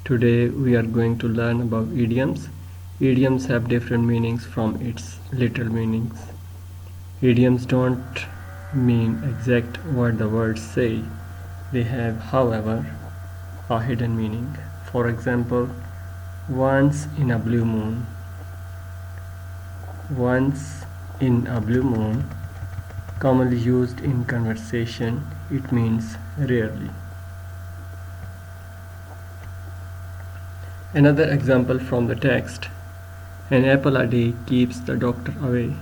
Today we are going to learn about idioms. Idioms have different meanings from its literal meanings. Idioms don't mean exact what the words say. They have, however, a hidden meaning. For example, once in a blue moon. Once in a blue moon, commonly used in conversation, it means rarely. Another example from the text, an apple a day keeps the doctor away,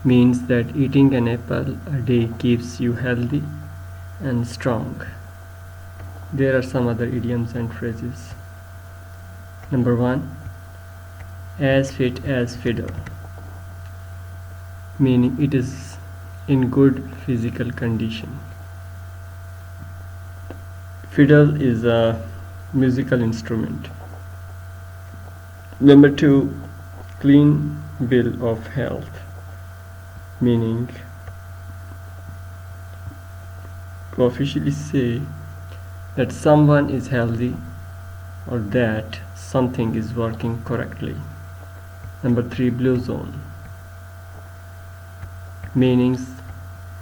means that eating an apple a day keeps you healthy and strong. There are some other idioms and phrases. Number 1, as fit as fiddle, meaning it is in good physical condition. Fiddle is a musical instrument. Number 2, clean bill of health, meaning to officially say that someone is healthy or that something is working correctly. Number 3, blue zone, meanings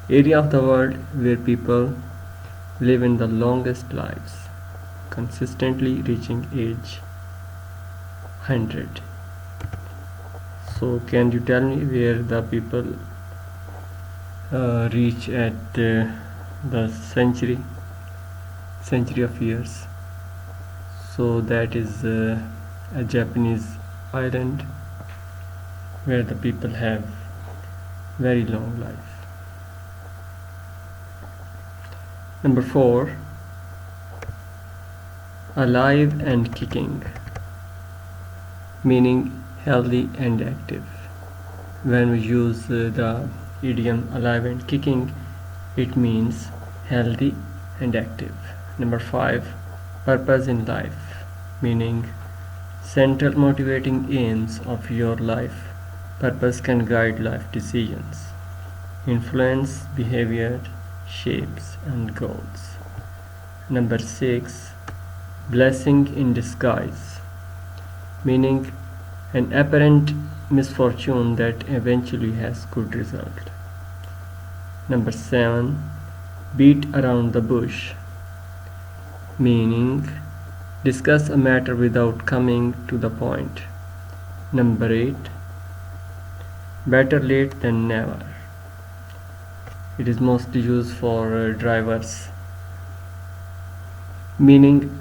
area of the world where people live in the longest lives, consistently reaching age 100. So can you tell me where the people reach at the century of years? So that is a Japanese island where the people have very long life. Number 4, alive and kicking, meaning healthy and active. When we use the idiom alive and kicking, it means healthy and active. Number 5, purpose in life, meaning central motivating aims of your life. Purpose can guide life decisions, influence behavior, shapes and goals. Number 6, blessing in disguise, meaning an apparent misfortune that eventually has good result. Number 7, beat around the bush, meaning discuss a matter without coming to the point. Number 8, better late than never. It is mostly used for drivers, meaning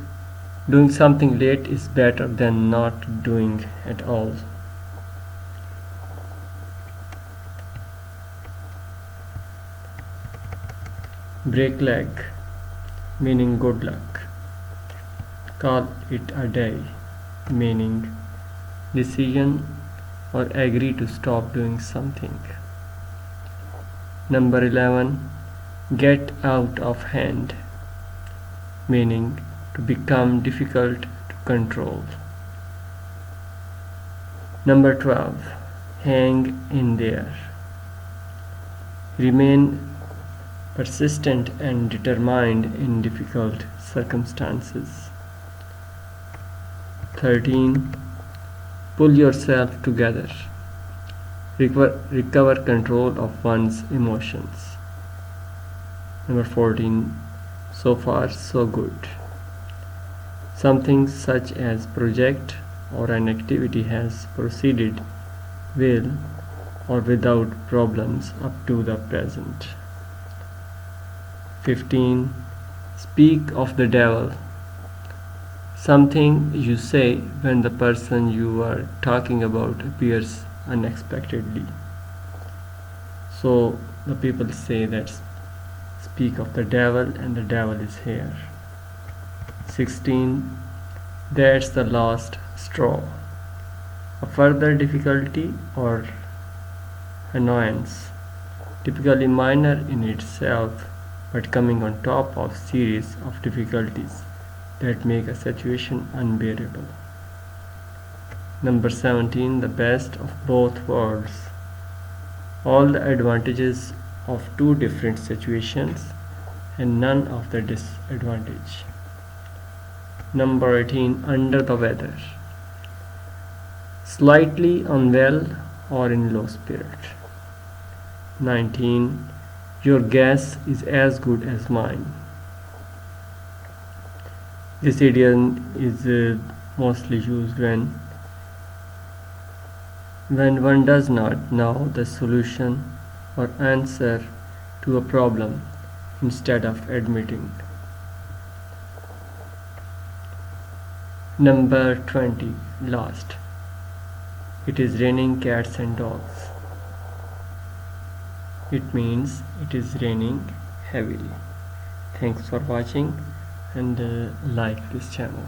doing something late is better than not doing at all. Break leg, meaning good luck. Call it a day, meaning decision or agree to stop doing something. Number 11, get out of hand, meaning to become difficult to control. Number 12, hang in there, remain persistent and determined in difficult circumstances. 13, pull yourself together, recover control of one's emotions. Number 14, so far so good, something such as project or an activity has proceeded well or without problems up to the present. 15, speak of the devil, something you say when the person you are talking about appears unexpectedly. So the people say that speak of the devil and the devil is here. 16, that's the last straw, a further difficulty or annoyance, typically minor in itself but coming on top of series of difficulties that make a situation unbearable. Number 17, the best of both worlds, all the advantages of two different situations and none of the disadvantage. Number 18, under the weather, slightly unwell or in low spirit. 19, your guess is as good as mine. This idiom is mostly used when one does not know the solution or answer to a problem instead of admitting. Number 20, last. It is raining cats and dogs. It means it is raining heavily. Thanks for watching and like this channel.